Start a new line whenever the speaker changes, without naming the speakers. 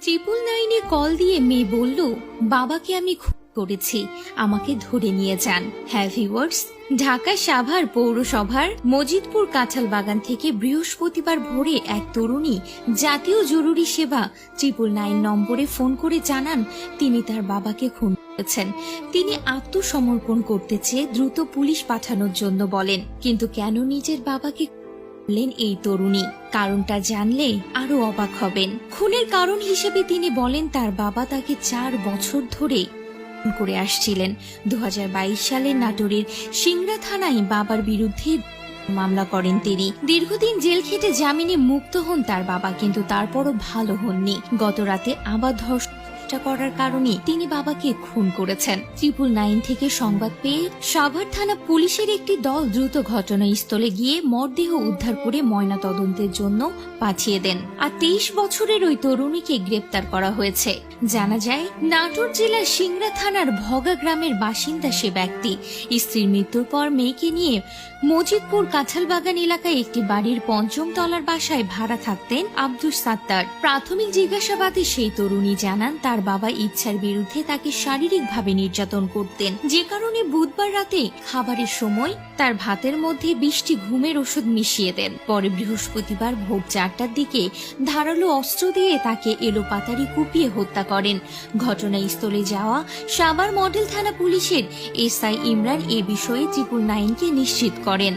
999-এ call দিয়ে মেয়ে বলল, বাবাকে আমি খুন করেছি, আমাকে ধরে নিয়ে যান। হ্যাঁ ভিউয়ার্স, ঢাকা সাভার পৌরসভার মজিদপুর কাঁঠাল বাগান থেকে বৃহস্পতিবার ভোরে এক তরুণী জাতীয় জরুরি সেবা 999 নম্বরে ফোন করে জানান তিনি তার বাবাকে খুন করেছেন। তিনি আত্মসমর্পণ করতে চেয়ে দ্রুত পুলিশ পাঠানোর জন্য বলেন, কিন্তু কেন নিজের বাবাকে বললেন এই তরুণী, কারণটা জানলে আরো অবাক হবেন। খুনের কারণ হিসেবে তিনি বলেন তার বাবা তাকে 4 বছর ধরে করে আসছিলেন। 2022 সালে নাটোরের সিংড়া থানায় বাবার বিরুদ্ধে মামলা করেন তিনি। দীর্ঘদিন জেল খেটে জামিনে মুক্ত হন তার বাবা, কিন্তু তারপরও ভালো হননি। গত রাতে আবার ধর্ষণ করার কারণে তিনি বাবাকে খুন করেছেন। 999 থেকে সংবাদ পেয়ে সাভার থানা পুলিশের একটি দল দ্রুত ঘটনাস্থলে গিয়ে মরদেহ উদ্ধার করে ময়না তদন্তের জন্য পাঠিয়ে দেন। আর 23 বছরের ওই তরুণীকে গ্রেপ্তার করা হয়েছে। জানা যায় নাটোর জেলার সিংড়া থানার ভগা গ্রামের বাসিন্দা সে ব্যক্তি। স্ত্রীর মৃত্যুর পর মেয়েকে নিয়ে মজিদপুর কাঁঠালবাগান এলাকায় একটি বাড়ির 5ম তলার বাসায় ভাড়া থাকতেন আব্দুস সাত্তার। প্রাথমিক জিজ্ঞাসাবাদে সেই তরুণী জানান তার বাবা ইচ্ছার বিরুদ্ধে তাকে শারীরিকভাবে নির্যাতন করতেন, যে কারণে বুধবার রাতে খাবারের সময় তার ভাতের মধ্যে 20টি ঘুমের ওষুধ মিশিয়ে দেন। পরে বৃহস্পতিবার ভোর 4টার দিকে ধারালো অস্ত্র দিয়ে তাকে এলোপাতাড়ি কুপিয়ে হত্যা করেন। ঘটনাস্থলে যাওয়া সাভার মডেল থানা পুলিশের এসআই ইমরান এ বিষয়ে 999-কে নিশ্চিত করেন।